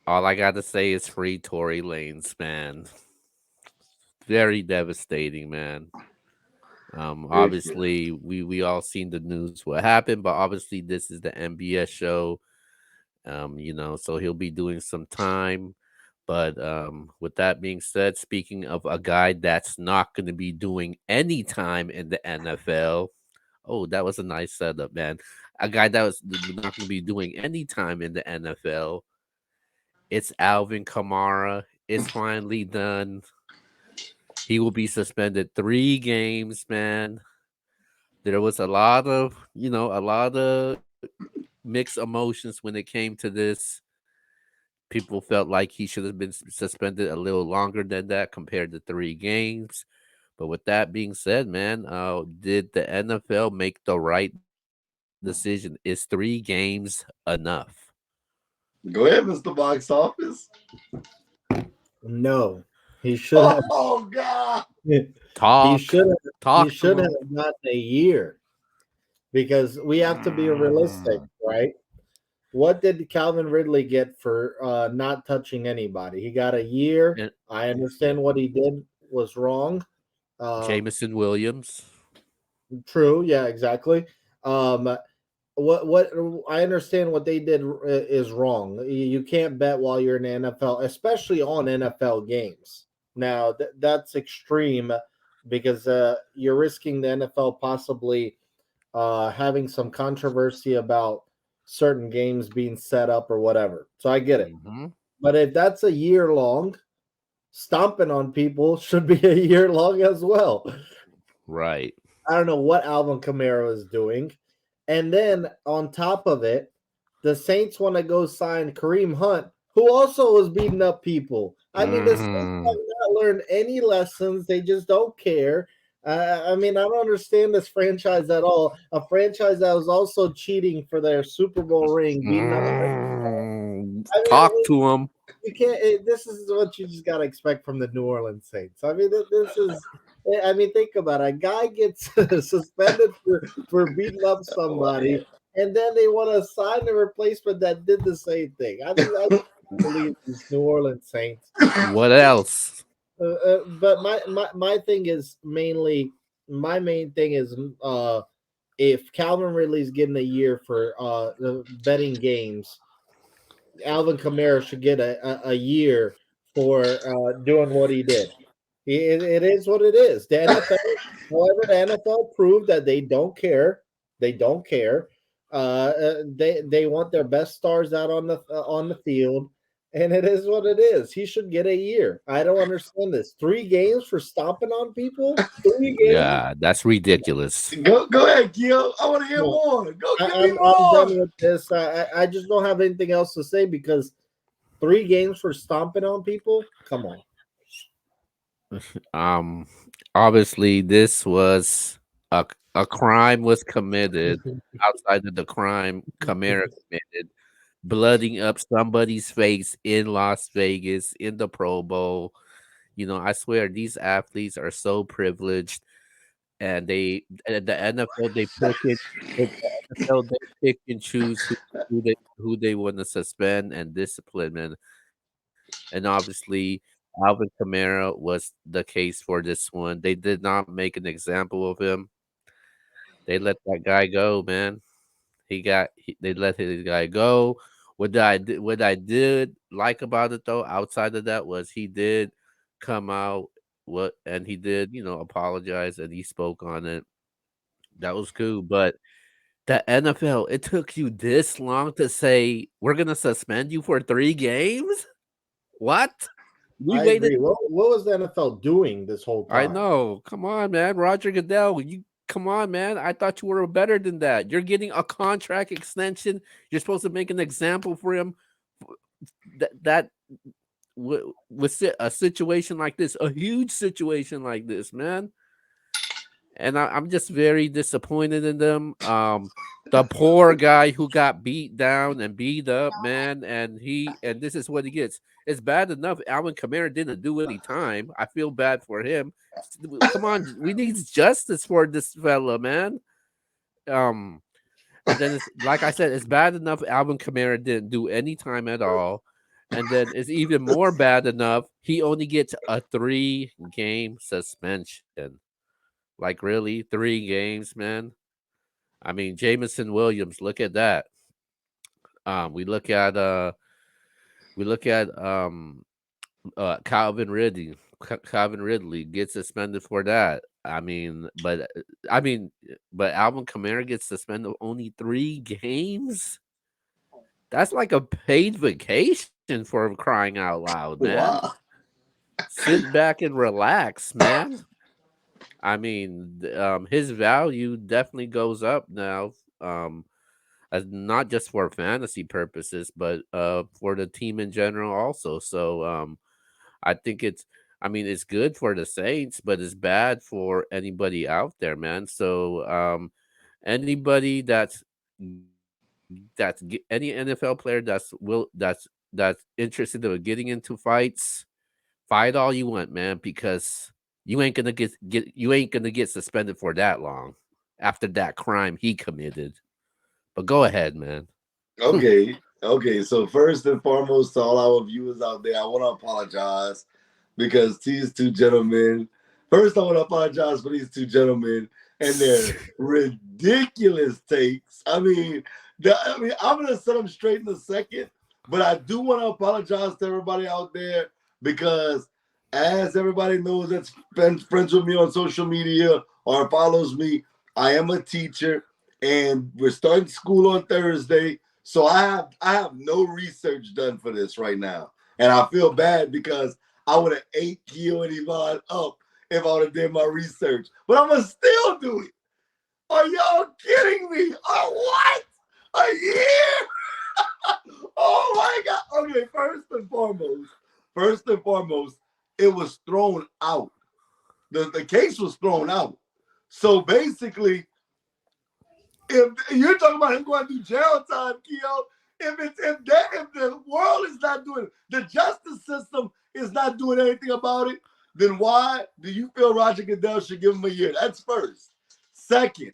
All I got to say is free Tory Lanez, man. Very devastating, man. Ridiculous. Obviously, we all seen the news what happened, but obviously this is the MBS show. So he'll be doing some time. But with that being said, speaking of a guy that's not going to be doing any time in the NFL, oh, that was a nice setup, man. A guy that was not going to be doing any time in the NFL. It's Alvin Kamara. It's finally done. He will be suspended 3 games, man. There was a lot of mixed emotions when it came to this. People felt like he should have been suspended a little longer than that compared to 3 games. But with that being said, man, did the NFL make the right decision? Is 3 games enough? Go ahead, Mr. Box Office. No, he should have. Oh God. He Talk, should have. He talk to should him. have gotten a year because we have to be realistic, Mm. right? What did Calvin Ridley get for not touching anybody? He got a year. And I understand what he did was wrong. Jameson Williams. True, yeah, exactly. Um, what I understand what they did is wrong. You can't bet while you're in the NFL, especially on NFL games. Now that's extreme because you're risking the NFL possibly having some controversy about certain games being set up or whatever. So I get it. Hmm. But if that's a year long, stomping on people should be a year long as well. Right. I don't know what Alvin Kamara is doing. And then on top of it, the Saints want to go sign Kareem Hunt, who also was beating up people. I mean, the Saints have Mm. not learned any lessons. They just don't care. I mean, I don't understand this franchise at all. A franchise that was also cheating for their Super Bowl ring, beating up. Talk I mean, to him. you can't. This is what you just gotta expect from the New Orleans Saints. I mean, this is. I mean, think about it. A guy gets suspended for beating up somebody, and then they want to sign a replacement that did the same thing. I can't believe these New Orleans Saints. What else? But my thing is mainly my main thing is if Calvin Ridley's getting a year for the betting games, Alvin Kamara should get a year for doing what he did. It is what it is. The NFL, however, the NFL proved that they don't care. They don't care. They want their best stars out on the field, and it is what it is. He should get a year. I don't understand this. 3 games for stomping on people. 3 games. Yeah, that's ridiculous. Go ahead, Gil. I want to hear No, more. Go give me I'm more. done with this. I just don't have anything else to say because 3 games for stomping on people. Come on. Um, Obviously, this was a crime was committed outside of the crime Kamara committed, blooding up somebody's face in Las Vegas in the Pro Bowl. I swear these athletes are so privileged, and the NFL they pick it. The NFL they pick and choose who they want to suspend and discipline, and obviously Alvin Kamara was the case for this one. They did not make an example of him. They let that guy go, man. They let his guy go. What I did like about it though, outside of that, was he did come out and he did apologize and he spoke on it. That was cool, but the NFL, it took you this long to say we're gonna suspend you for 3 games. What? We I waited. agree. What was the NFL doing this whole I time? know. Come on, man. Roger Goodell, you come on, man. I thought you were better than that. You're getting a contract extension. You're supposed to make an example for him. That with a situation like this, a huge situation like this, man. And I'm just very disappointed in them. The poor guy who got beat down and beat up, man, and this is what he gets. It's bad enough Alvin Kamara didn't do any time. I feel bad for him. Come on, we need justice for this fella, man. Um, and then it's like I said, it's bad enough Alvin Kamara didn't do any time at all. And then it's even more bad enough. He only gets a 3-game suspension. Like really, 3 games, man. I mean, Jamison Williams. Look at that. We look at Calvin Ridley. Calvin Ridley gets suspended for that. I mean, but Alvin Kamara gets suspended only 3 games. That's like a paid vacation for crying out loud, man. Wow. Sit back and relax, man. I mean, his value definitely goes up now. As not just for fantasy purposes, but for the team in general also. So I think I mean, it's good for the Saints, but it's bad for anybody out there, man. So anybody any NFL player that's interested in getting into fights, fight all you want, man, because you ain't gonna get suspended for that long after that crime he committed. But go ahead, man. Okay. Okay. So first and foremost, to all our viewers out there, I want to apologize because these two gentlemen. First, I want to apologize for these two gentlemen and their ridiculous takes. I'm gonna set them straight in a second, but I do want to apologize to everybody out there because, as everybody knows that's been friends with me on social media or follows me, I am a teacher, and we're starting school on Thursday. So I have no research done for this right now, and I feel bad because I would have ate Keo and Yvonne up if I would have did my research. But I'm gonna still do it. Are y'all kidding me? What? A year? Oh my God. Okay, first and foremost, it was thrown out. The case was thrown out. So basically, if you're talking about him going to do jail time, Keo, if the world is not doing it, the justice system is not doing anything about it, then why do you feel Roger Goodell should give him a year? That's first. Second,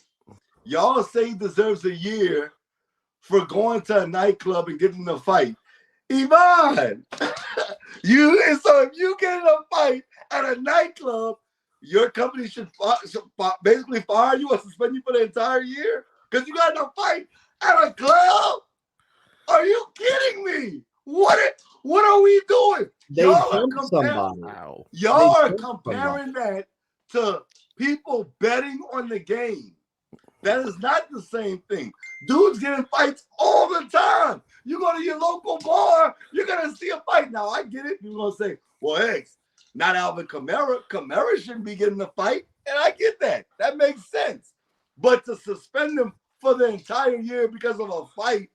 y'all say he deserves a year for going to a nightclub and getting in a fight. Ivan, so if you get in a fight at a nightclub, your company should basically fire you or suspend you for the entire year because you got in a fight at a club. Are you kidding me? What are we doing? They jumped somebody. Wow. Y'all are comparing that to people betting on the game. That is not the same thing. Dudes get in fights all the time. You go to your local bar, you're gonna see a fight. Now I get it. You're gonna say, "Well, hey, not Alvin Kamara. Kamara shouldn't be getting a fight," and I get that. That makes sense. But to suspend him for the entire year because of a fight,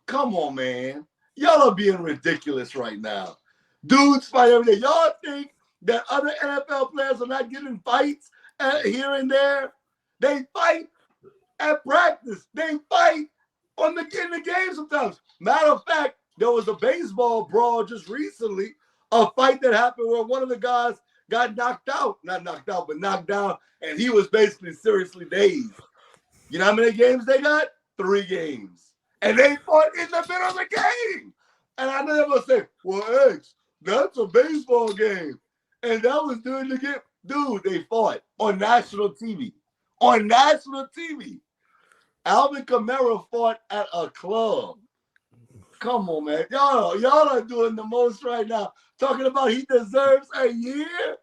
come on, man. Y'all are being ridiculous right now. Dudes fight every day. Y'all think that other NFL players are not getting fights here and there? They fight at practice. They fight in the game sometimes. Matter of fact, there was a baseball brawl just recently, a fight that happened where one of the guys got knocked out. Not knocked out, but knocked down, and he was basically seriously dazed. You know how many games they got? 3 games. And they fought in the middle of the game. And I know they're going to say, well, X, that's a baseball game. And that was during the game. Dude, they fought on national TV. On national TV. Alvin Kamara fought at a club. Come on, man. Y'all are doing the most right now. Talking about he deserves a year.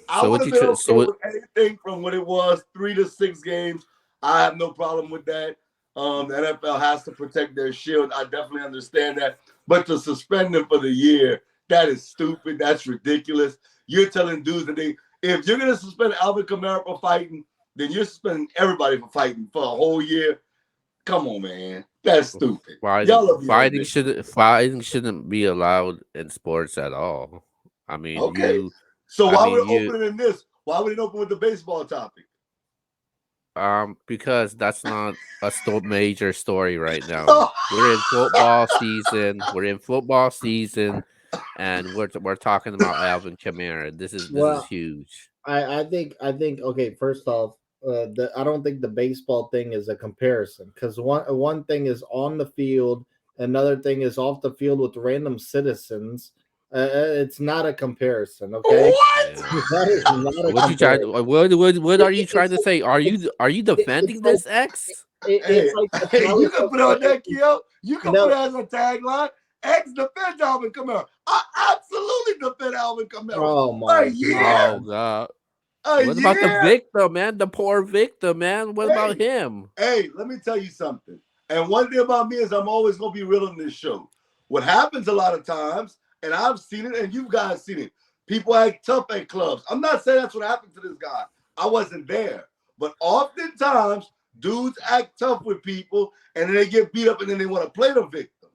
I would have been okay with anything from what it was, 3 to 6 games. I have no problem with that. The NFL has to protect their shield. I definitely understand that. But to suspend them for the year, that is stupid. That's ridiculous. You're telling dudes that if you're going to suspend Alvin Kamara for fighting, then you're suspending everybody for fighting for a whole year. Come on, man. That's stupid. Fighting shouldn't be allowed in sports at all. I mean, okay. So why would it open in this? Why would it open with the baseball topic? Because that's not a major story right now. We're in football season. And we're talking about Alvin Kamara. This is huge. I think okay. First off, I don't think the baseball thing is a comparison because one thing is on the field Another thing is off the field with random citizens. It's not a comparison, okay? What? Yeah. That is not a What you trying? comparison. What are you trying It's to say? Are you it's defending like this X? Hey, it's like the hey, you college can put it football. on that, Keo. You can put No, it as a tagline. X defend Alvin Kamara. I absolutely defend Alvin Kamara. oh A my year, Oh god. God! a What about the year. victim, man? The poor victim, man. What about Hey, him? hey, let me tell you something. And one thing about me is I'm always gonna be real on this show. What happens a lot of times, and I've seen it, and you guys seen it. People act tough at clubs. I'm not saying that's what happened to this guy. I wasn't there, but oftentimes dudes act tough with people, and then they get beat up, and then they want to play the victim.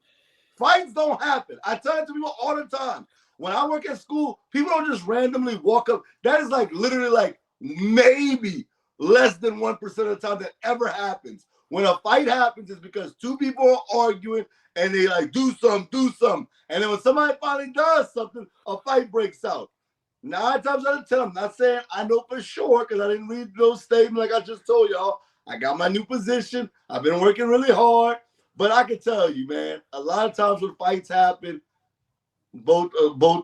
Fights don't happen. I tell it to people all the time. When I work at school, people don't just randomly walk up. That is like literally like maybe less than 1% of the time that ever happens. When a fight happens, it's because two people are arguing and they like do something, do something. And then when somebody finally does something, a fight breaks out. 9 times out of 10, I'm not saying I know for sure because I didn't read those statements like I just told y'all. I got my new position. I've been working really hard. But I can tell you, man, a lot of times when fights happen, both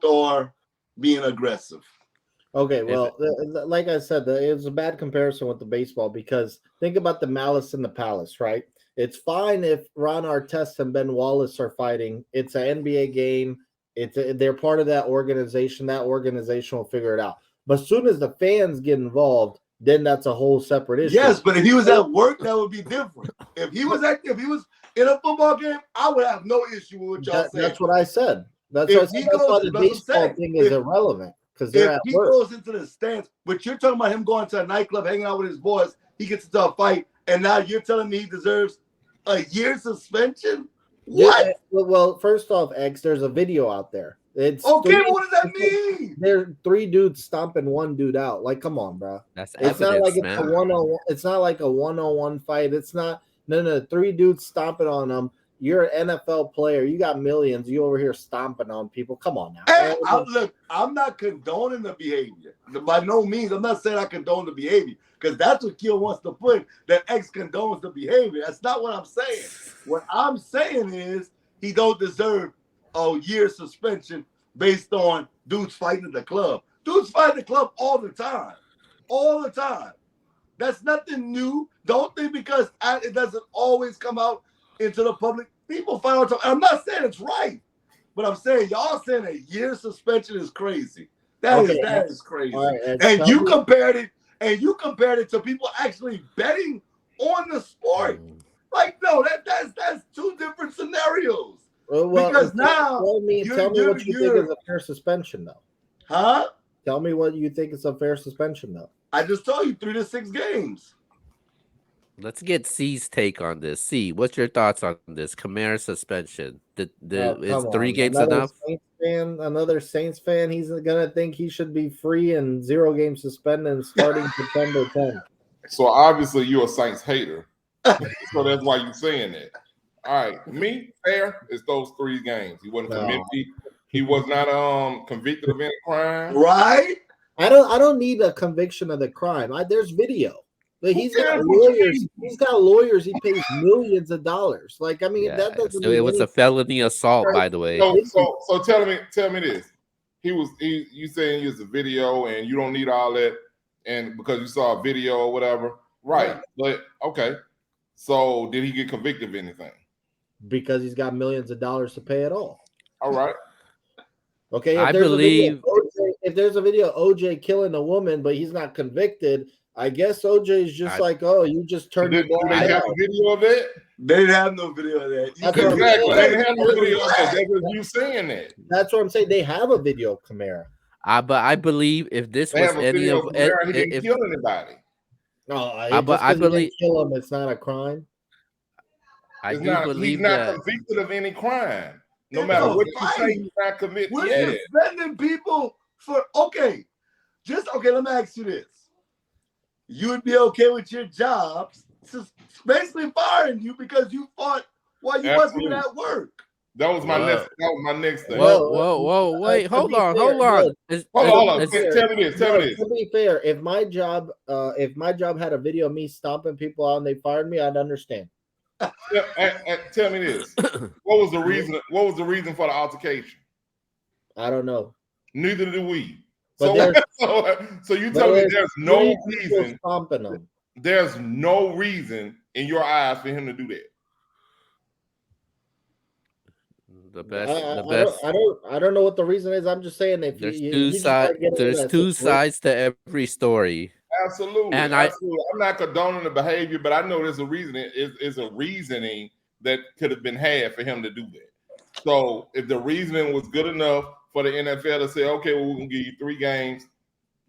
are being aggressive. Okay, If well, like I said, it was a bad comparison with the baseball because think about the malice in the palace, right? It's fine if Ron Artest and Ben Wallace are fighting. It's an NBA game. They're part of that organization. That organization will figure it out. But as soon as the fans get involved, then that's a whole separate issue. Yes, but if he was at work, that would be different. If he was in a football game, I would have no issue with what y'all saying. That's what I said. That's what I If said. he That's why goes, the that's what I'm baseball saying. thing is irrelevant because they're If at he work. goes into the stands, but you're talking about him going to a nightclub, hanging out with his boys, he gets into a fight, and now you're telling me he deserves a year suspension? What? Well, first off, X, there's a video out there. It's Okay, but three. what does that mean? There three dudes stomping one dude out. Like, come on, bro. that's It's not like evidence, it's a man. one-on-one. It's not like a one-on-one fight. It's not. No. Three dudes stomping on them. You're an NFL player. You got millions. You over here stomping on people. Come on now. Hey, look, I'm not condoning the behavior. By no means, I'm not saying I condone the behavior because that's what Kiel wants to put, that X condones the behavior. That's not what I'm saying. What I'm saying is he don't deserve a year suspension based on dudes fighting at the club. Dudes fight at the club all the time. All the time. That's nothing new. Don't think because it doesn't always come out into the public. People fight all the time. I'm not saying it's right. But I'm saying y'all saying a year suspension is crazy. That is crazy. All right, And you compared it to people actually betting on the sport. Like, no, that's two different scenarios. Because now tell me what you think is a fair suspension, though. Huh? Tell me what you think is a fair suspension, though. I just told you 3 to 6 games. Let's get C's take on this. C, what's your thoughts on this Kamara suspension? Is Come 3 games on. enough? Another Saints fan, he's gonna think he should be free and 0 game suspended and starting September 10th. So obviously you're a Saints hater. So that's why you're saying that. All right, me fair is those 3 games. He wasn't convicted. He was not convicted of any crime. Right? I don't need a conviction of the crime. There's video. But he's got lawyers. He's got lawyers. He pays millions of dollars. Like, I mean, Yeah, that doesn't. so it was a felony assault, by the way. So tell me this. You saying it's a video and you don't need all that, and because you saw a video or whatever, right? But okay. So did he get convicted of anything? Because he's got millions of dollars to pay it all. All right. Okay. If there's a video OJ killing a woman, but he's not convicted, I guess OJ is just you just turned it. Do they have a video of that? They didn't have no video of that. Exactly. They didn't have no video of that. That's what you saying that. That's what I'm saying. They have a video of Kamara. But I believe if this was any of he didn't kill anybody. No, but I believe kill him. It's not a crime. I do believe he's not convicted of any crime. No matter what you say, he's not convicted. We're suspending people for Let me ask you this. You would be okay with your jobs basically firing you because you fought while you wasn't even at work. That was my next thing. Whoa, wait, hold on. Hold on. Tell me this. To be fair, if my job had a video of me stomping people out and they fired me, I'd understand. Tell me this. What was the reason? What was the reason for the altercation? I don't know. Neither do we. But So, there's so you but tell me there's there's no three people reason. stomping them. There's no reason in your eyes for him to do that. The I don't best. I don't know what the reason is. I'm just saying if There's two you just side. start getting in There's that two situation. sides to every story, Absolutely, and I absolutely. I'm not condoning the behavior, but I know there's a reason. Is a reasoning that could have been had for him to do that. So if the reasoning was good enough for the NFL to say, okay, well, we're gonna give you 3 games,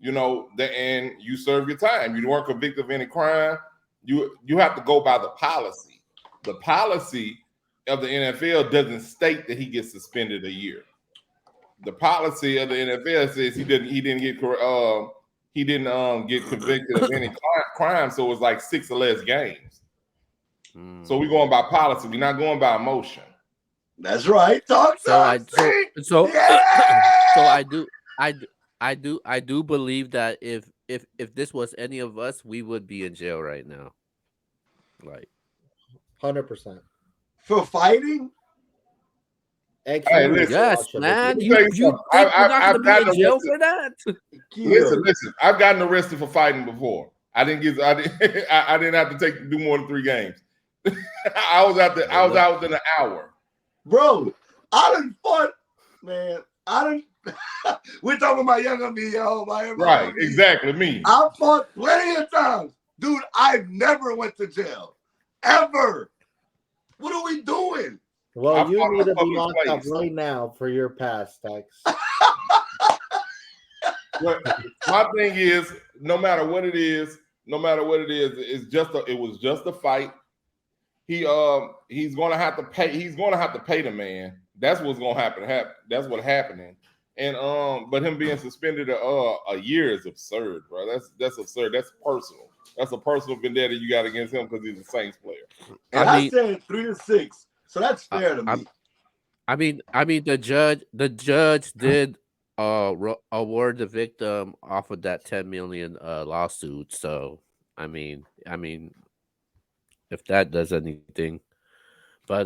and you serve your time. You weren't convicted of any crime. You have to go by the policy. The policy of the NFL doesn't state that he gets suspended a year. The policy of the NFL says he didn't get convicted of any crime, so it was like 6 or less games. So we're going by policy. We're not going by emotion. That's right. Talk to us. so Yeah. I do believe that if this was any of us, we would be in jail right now. Like 100%. For fighting? Hey, listen. yes, Execution. man. Let me tell You you you something. think you're not gonna I've be in gotten jail arrested. for that? Listen. I've gotten arrested for fighting before. I didn't get. I didn't have to do more than 3 games. I was out within an hour. Bro, I done fought, man. I done. We're talking about younger me, yo. Right, exactly. Me. I fought plenty of times. Dude, I've never went to jail. Ever. What are we doing? Well, you need to be public locked up place. right now for your past, Tex. But my thing is, no matter what it is, it was just a fight. He's gonna have to pay. He's gonna have to pay the man. That's what's gonna happen. That's what's happening. And but him being suspended a year is absurd, bro. That's absurd. That's personal. That's a personal vendetta you got against him because he's a Saints player. And I said 3 to 6, so that's fair to me. I mean, the judge did award the victim off of that 10 million lawsuit. So I mean, if that does anything, but